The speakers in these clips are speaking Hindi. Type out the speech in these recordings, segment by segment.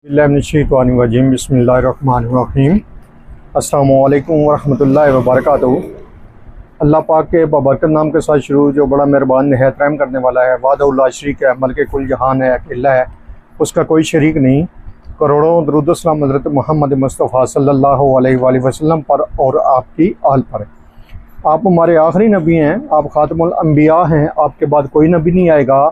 बिस्मिल्लाहिर्रहमानिर्रहीम बिस्मिल्लाहिर्रहमानिर्रहीम अस्सलामु अलैकुम वरहमतुल्लाहि वबरकातुहू। अल्लाह पाक के बबरकत नाम के साथ शुरू, जो बड़ा मेहरबान निहायत रहम करने वाला है। वाहदहु ला शरीक है, मल्के कुल जहान है, अकेला है, उसका कोई शरीक नहीं। करोड़ों दरूद सलाम हज़रत मोहम्मद मुस्तफ़ा सल्लल्लाहु अलैहि वसल्लम पर और आपकी आल पर। आप हमारे आखिरी नबी हैं, आप ख़ातमुल अंबिया हैं, आपके बाद कोई नबी नहीं आएगा।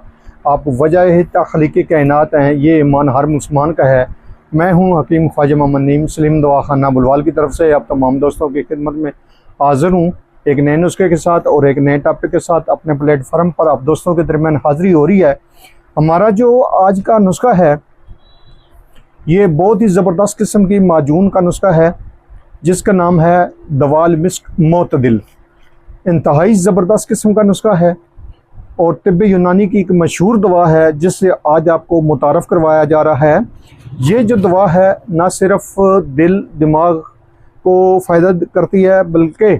आप वजह तख्लीक़ कायनात हैं, ये ईमान हर मुसलमान का है। मैं हूँ हकीम ख्वाजा मोहम्मद नईम मुस्लिम दवाखाना बुलवाल की तरफ से आप तमाम दोस्तों की खिदमत में हाज़िर हूँ, एक नए नुस्खे के साथ और एक नए टॉपिक के साथ। अपने प्लेटफार्म पर आप दोस्तों के दरमियान हाज़िरी हो रही है। हमारा जो आज का नुस्खा है, ये बहुत ही ज़बरदस्त किस्म की माजून का नुस्खा है, जिसका नाम है दवाल मिस्क मोतदिल। इंतहाई ज़बरदस्त किस्म का नुस्खा है और तिब्ब यूनानी की एक मशहूर दवा है, जिससे आज आपको मुतारफ़ करवाया जा रहा है। ये जो दवा है ना सिर्फ दिल दिमाग को फ़ायदा करती है, बल्कि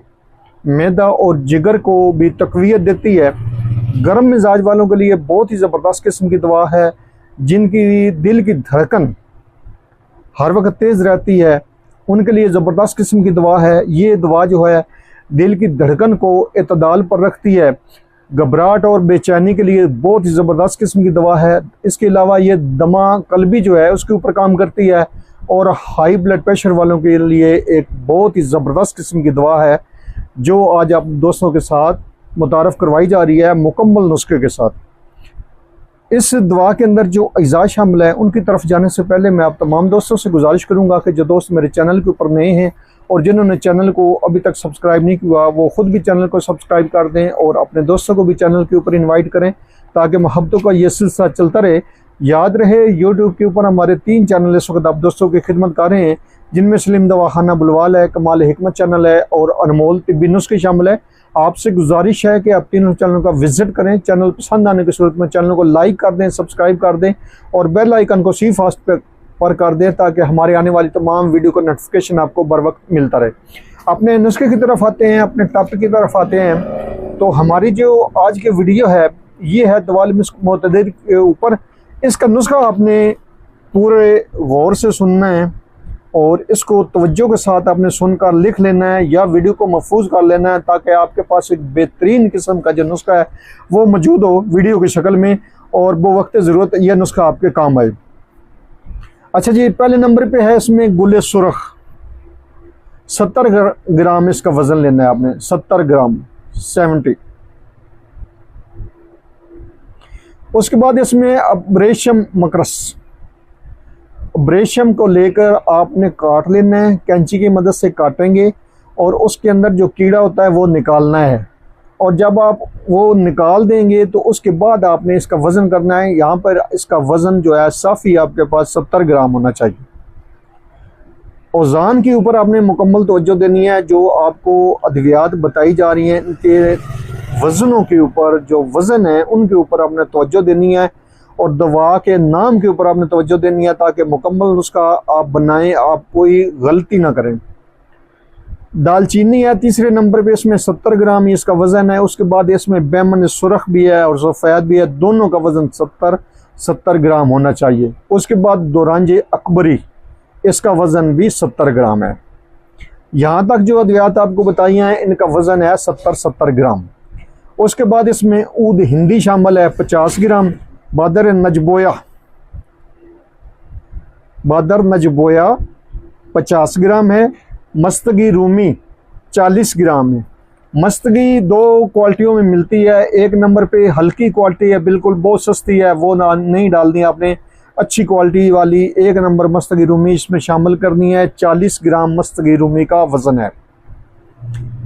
मैदा और जिगर को भी तक़वियत देती है। गर्म मिजाज वालों के लिए बहुत ही ज़बरदस्त किस्म की दवा है, जिनकी दिल की धड़कन हर वक्त तेज़ रहती है, उनके लिए ज़बरदस्त किस्म की दवा है। ये दवा जो है दिल की धड़कन को एतदाल पर रखती है। घबराहट और बेचैनी के लिए बहुत ही ज़बरदस्त किस्म की दवा है। इसके अलावा ये दमा कल्बी जो है उसके ऊपर काम करती है, और हाई ब्लड प्रेशर वालों के लिए एक बहुत ही ज़बरदस्त किस्म की दवा है, जो आज आप दोस्तों के साथ मुतारफ़ करवाई जा रही है मुकम्मल नुस्खे के साथ। इस दवा के अंदर जो अज़ा शामिल है, उनकी तरफ जाने से पहले मैं आप तमाम दोस्तों से गुजारिश करूँगा कि जो दोस्त मेरे चैनल के ऊपर नए हैं और जिन्होंने चैनल को अभी तक सब्सक्राइब नहीं किया, वो ख़ुद भी चैनल को सब्सक्राइब कर दें और अपने दोस्तों को भी चैनल के ऊपर इनवाइट करें, ताकि मोहब्बतों का ये सिलसिला चलता रहे। याद रहे, यूट्यूब के ऊपर हमारे 3 चैनल इस वक्त आप दोस्तों की खिदमत कर रहे हैं, जिनमें सलीम दवाखाना बुलवाल है, कमाल हिकमत चैनल है और अनमोल तिब्बी नुस्खे शामिल है। आपसे गुजारिश है कि आप तीनों चैनलों का विजिट करें। चैनल पसंद आने की सूरत में चैनल को लाइक कर दें, सब्सक्राइब कर दें और बेल आइकन को सी फास्ट पर कर दें, ताकि हमारे आने वाली तमाम वीडियो का नोटिफिकेशन आपको बर वक्त मिलता रहे। अपने नुस्खे की तरफ आते हैं, अपने टॉपिक की तरफ आते हैं। तो हमारी जो आज की वीडियो है, ये है दवाल मिस्क मोतदिल के ऊपर। इसका नुस्खा आपने पूरे गौर से सुनना है और इसको तवज्जो के साथ आपने सुनकर लिख लेना है या वीडियो को महफूज कर लेना है, ताकि आपके पास एक बेहतरीन किस्म का जो नुस्खा है वो मौजूद हो वीडियो की शक्ल में, और वो वक्त ज़रूरत यह नुस्खा आपके काम आए। अच्छा जी, पहले नंबर पे है इसमें गुले सुरख। 70 ग्राम इसका वज़न लेना है आपने, 70 ग्राम 70। उसके बाद इसमें अब रेशम मकरस, रेशम को लेकर आपने काट लेना है, कैंची की मदद से काटेंगे और उसके अंदर जो कीड़ा होता है वो निकालना है। और जब आप वो निकाल देंगे तो उसके बाद आपने इसका वज़न करना है। यहाँ पर इसका वज़न जो है साफ़ी आपके पास 70 ग्राम होना चाहिए। औज़ान के ऊपर आपने मुकम्मल तवज्जो देनी है। जो आपको अद्वियात बताई जा रही हैं, इनके वज़नों के ऊपर, जो वज़न है उनके ऊपर आपने तवज्जो देनी है, और दवा के नाम के ऊपर आपने तवज्जो देनी है, ताकि मुकम्मल नुस्खा आप बनाएं, आप कोई गलती ना करें। दालचीनी है तीसरे नंबर पे, इसमें 70 ग्राम इसका वज़न है। उसके बाद इसमें बैमन सुरख भी है और सफ़ेद भी है, दोनों का वज़न 70 ग्राम होना चाहिए। उसके बाद दोरांजे अकबरी, इसका वज़न भी 70 ग्राम है। यहाँ तक जो अद्वियात आपको बताई हैं, इनका वज़न है 70 ग्राम। उसके बाद इसमें ऊद हिंदी शामिल है 50 ग्राम। बादर नजबोया 50 ग्राम है। मस्तगी रूमी 40 ग्राम है। मस्तगी 2 क्वालिटियों में मिलती है। एक नंबर पे हल्की क्वालिटी है, बिल्कुल बहुत सस्ती है, वो नहीं डालनी आपने। अच्छी क्वालिटी वाली 1 नंबर मस्तगी रूमी इसमें शामिल करनी है। 40 ग्राम मस्तगी रूमी का वज़न है।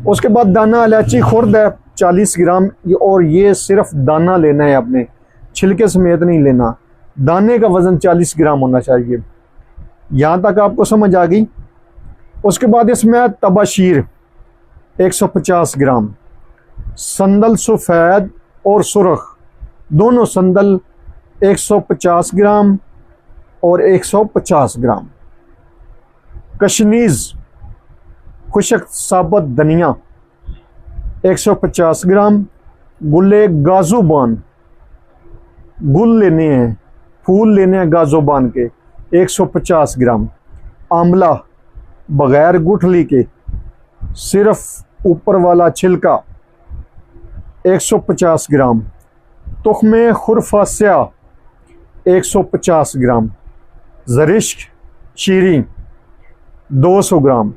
उसके बाद दाना इलायची खुर्द है 40 ग्राम, और ये सिर्फ दाना लेना है आपने, छिलके समेत नहीं लेना। दाने का वज़न 40 ग्राम होना चाहिए। यहाँ तक आपको समझ आ गई। उसके बाद इसमें तबाशीर 150 ग्राम। संदल सफ़ेद और सुरख दोनों संदल 150 ग्राम और 150 ग्राम। कशनीज़ खुशक साबुत धनिया 150 ग्राम। गुले गाजूबान, गुल लेने हैं, फूल लेने हैं गाजोबान के, 150 ग्राम। आंवला बग़ैर गुठली के, सिर्फ ऊपर वाला छिलका 150 ग्राम। तुख्मे खुरफास्या 150 ग्राम। ज़रिश्क शीरी 200 ग्राम।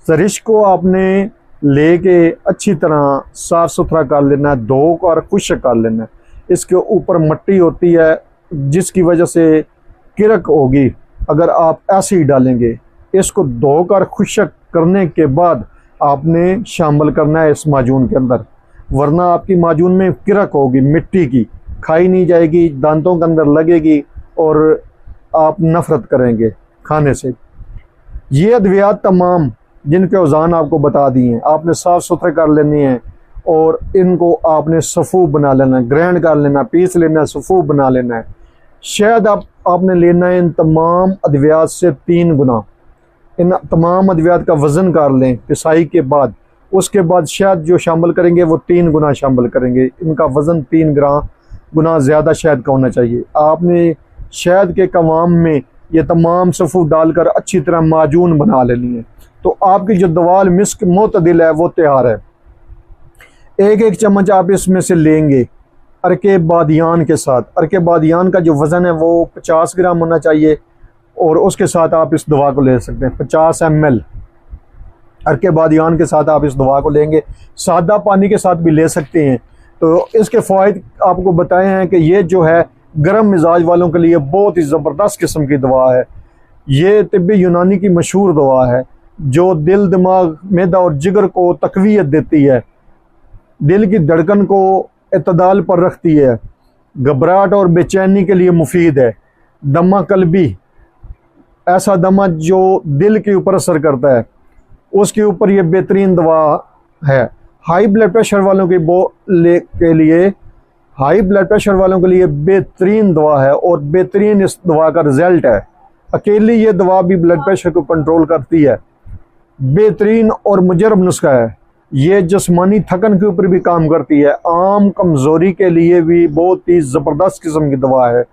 ज़रिश्क को आपने लेके अच्छी तरह साफ़ सुथरा कर लेना है, धो कर खुश्क कर लेना है। इसके ऊपर मिट्टी होती है जिसकी वजह से किरक होगी अगर आप ऐसे ही डालेंगे। इसको धोकर खुश्क करने के बाद आपने शामिल करना है इस माजून के अंदर, वरना आपकी माजून में किरक होगी, मिट्टी की, खाई नहीं जाएगी, दांतों के अंदर लगेगी और आप नफ़रत करेंगे खाने से। ये अद्वियात तमाम जिनके औज़ान आपको बता दिए हैं, आपने साफ़ सुथरे कर लेने हैं और इनको आपने सफ़ूफ बना लेना है, ग्राइंड कर लेना, पीस लेना है, सफ़ूफ बना लेना है। शहद आपने लेना है इन तमाम अद्वियात से 3 गुना। इन तमाम अद्वियात का वज़न कर लें पिसाई के बाद, उसके बाद शहद जो शामिल करेंगे वो 3 गुना शामिल करेंगे। इनका वज़न 3 गुना ज़्यादा शहद का होना चाहिए। आपने शहद के कवाम में ये तमाम सफ़ूफ डालकर अच्छी तरह माजून बना लेनी है, तो आपकी जो दवाल मिस्क मोतदिल है वो तैयार है। एक एक चम्मच आप इसमें से लेंगे अरके बादियान के साथ। अरके बादियान का जो वज़न है वो 50 ग्राम होना चाहिए और उसके साथ आप इस दवा को ले सकते हैं। 50 ml अरके बादियान के साथ आप इस दवा को लेंगे। सादा पानी के साथ भी ले सकते हैं। तो इसके फ़ायदे आपको बताए हैं कि ये जो है गर्म मिजाज वालों के लिए बहुत ही ज़बरदस्त किस्म की दवा है। ये तिब्बी यूनानी की मशहूर दवा है जो दिल, दिमाग, मैदा और जिगर को तक़वियत देती है, दिल की धड़कन को इत्तदाल पर रखती है, घबराहट और बेचैनी के लिए मुफीद है। दमा कल्बी, ऐसा दमा जो दिल के ऊपर असर करता है, उसके ऊपर ये बेहतरीन दवा है। हाई ब्लड प्रेशर वालों के लिए हाई ब्लड प्रेशर वालों के लिए बेहतरीन दवा है और बेहतरीन इस दवा का रिज़ल्ट है। अकेली ये दवा भी ब्लड प्रेशर को कंट्रोल करती है। बेहतरीन और मुजरब नुस्खा है। ये जिस्मानी थकन के ऊपर भी काम करती है। आम कमज़ोरी के लिए भी बहुत ही ज़बरदस्त किस्म की दवा है।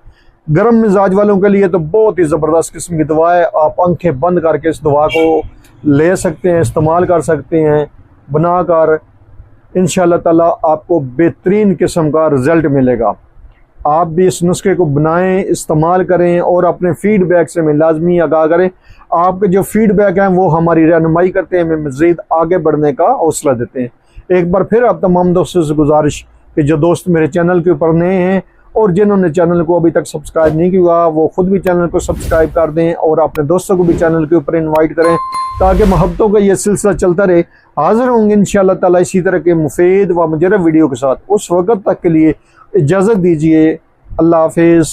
गर्म मिजाज वालों के लिए तो बहुत ही ज़बरदस्त किस्म की दवा है। आप आंखें बंद करके इस दवा को ले सकते हैं, इस्तेमाल कर सकते हैं बनाकर। इंशाअल्लाह ताला आपको बेहतरीन किस्म का रिज़ल्ट मिलेगा। आप भी इस नुस्खे को बनाएं, इस्तेमाल करें और अपने फ़ीडबैक से हमें लाजमी आगाह करें। आपके जो फ़ीडबैक हैं वो हमारी रहनुमाई करते हैं, हमें मज़ीद आगे बढ़ने का हौसला देते हैं। एक बार फिर आप तमाम दोस्तों से गुजारिश कि जो दोस्त मेरे चैनल के ऊपर नए हैं और जिन्होंने चैनल को अभी तक सब्सक्राइब नहीं किया वो ख़ुद भी चैनल को सब्सक्राइब कर दें और अपने दोस्तों को भी चैनल के ऊपर इन्वाइट करें ताकि मोहब्बतों का ये सिलसिला चलता रहे। हाज़िर होंगे इंशाअल्लाह ताला इसी तरह के मुफीद व मुजरब वीडियो के साथ। उस वक़्त तक के लिए इजाज़त दीजिए। अल्लाह हाफ़िज़।